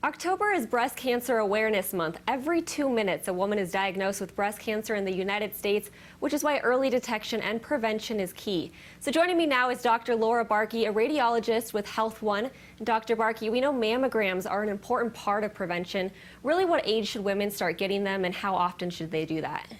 October is Breast Cancer Awareness Month. Every 2 minutes, a woman is diagnosed with breast cancer in the United States, which is why early detection and prevention is key. So joining me now is Dr. Laura Barkey, a radiologist with Health One. Dr. Barkey, we know mammograms are an important part of prevention. Really, what age should women start getting them, and how often should they do that?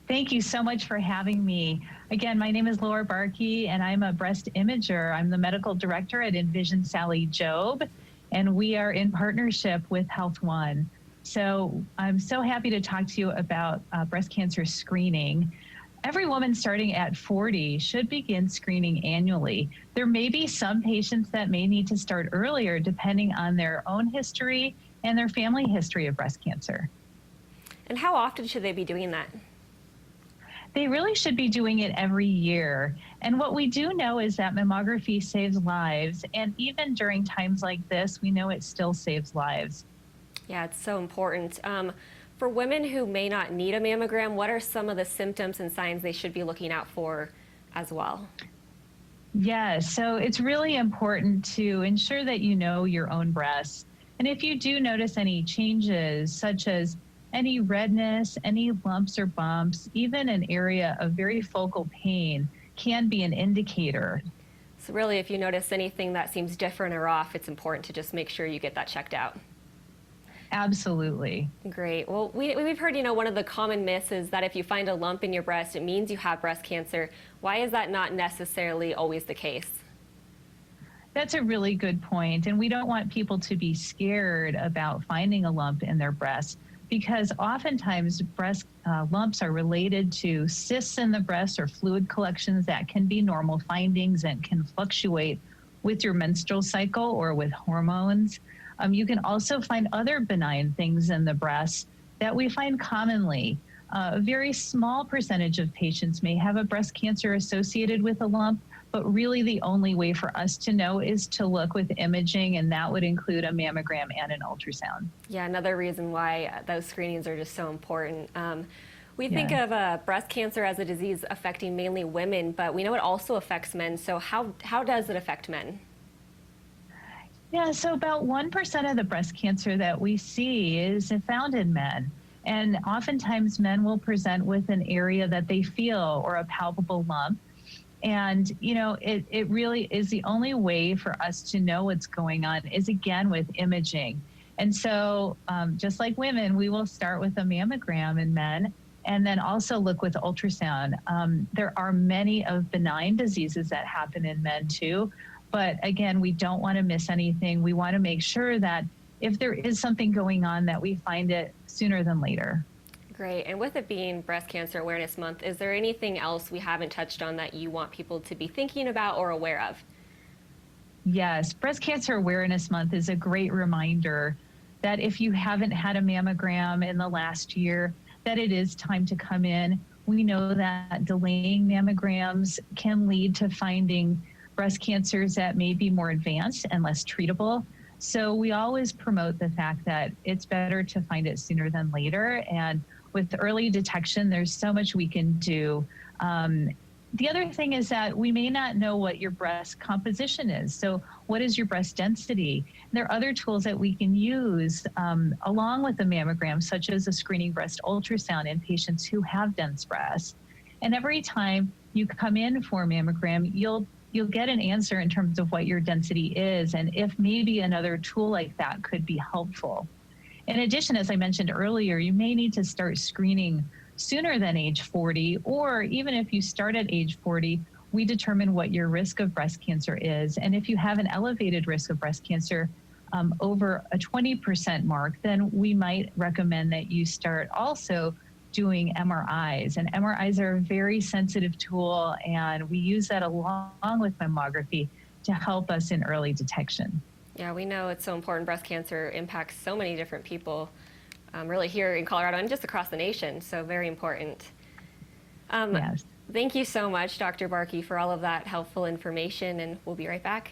Thank you so much for having me. Again, my name is Laura Barkey, and I'm a breast imager. I'm the medical director at Envision Sally Job, and we are in partnership with Health One. So I'm so happy to talk to you about breast cancer screening. Every woman starting at 40 should begin screening annually. There may be some patients that may need to start earlier depending on their own history and their family history of breast cancer. And how often should they be doing that? They really should be doing it every year. And what we do know is that mammography saves lives. And even during times like this, we know it still saves lives. Yeah, it's so important. For women who may not need a mammogram, what are some of the symptoms and signs they should be looking out for as well? Yes, so it's really important to ensure that you know your own breasts. And if you do notice any changes, such as any redness, any lumps or bumps, even an area of very focal pain can be an indicator. So really, if you notice anything that seems different or off, it's important to just make sure you get that checked out. Absolutely. Great. Well, we've heard, one of the common myths is that if you find a lump in your breast, it means you have breast cancer. Why is that not necessarily always the case? That's a really good point. And we don't want people to be scared about finding a lump in their breast, because oftentimes breast lumps are related to cysts in the breast or fluid collections that can be normal findings and can fluctuate with your menstrual cycle or with hormones. You can also find other benign things in the breast that we find commonly. A very small percentage of patients may have a breast cancer associated with a lump, but really the only way for us to know is to look with imaging, and that would include a mammogram and an ultrasound. Yeah, another reason why those screenings are just so important. We think of breast cancer as a disease affecting mainly women, but we know it also affects men. So how does it affect men? Yeah, so about 1% of the breast cancer that we see is found in men. And oftentimes men will present with an area that they feel or a palpable lump. And, it really is the only way for us to know what's going on is, again, with imaging. And so just like women, we will start with a mammogram in men and then also look with ultrasound. There are many of benign diseases that happen in men too. But again, we don't want to miss anything. We want to make sure that if there is something going on, that we find it sooner than later. Great. And with it being Breast Cancer Awareness Month, is there anything else we haven't touched on that you want people to be thinking about or aware of? Yes, Breast Cancer Awareness Month is a great reminder that if you haven't had a mammogram in the last year, that it is time to come in. We know that delaying mammograms can lead to finding breast cancers that may be more advanced and less treatable. So we always promote the fact that it's better to find it sooner than later. And with early detection, there's so much we can do. The other thing is that we may not know what your breast composition is. So what is your breast density? There are other tools that we can use along with the mammogram, such as a screening breast ultrasound in patients who have dense breasts. And every time you come in for a mammogram, you'll get an answer in terms of what your density is and if maybe another tool like that could be helpful. In addition, as I mentioned earlier, you may need to start screening sooner than age 40, or even if you start at age 40, we determine what your risk of breast cancer is. And if you have an elevated risk of breast cancer over a 20% mark, then we might recommend that you start also doing MRIs. And MRIs are a very sensitive tool, and we use that along with mammography to help us in early detection. Yeah, we know it's so important. Breast cancer impacts so many different people, really here in Colorado and just across the nation, so very important. Yes. Thank you so much, Dr. Barkey, for all of that helpful information, and we'll be right back.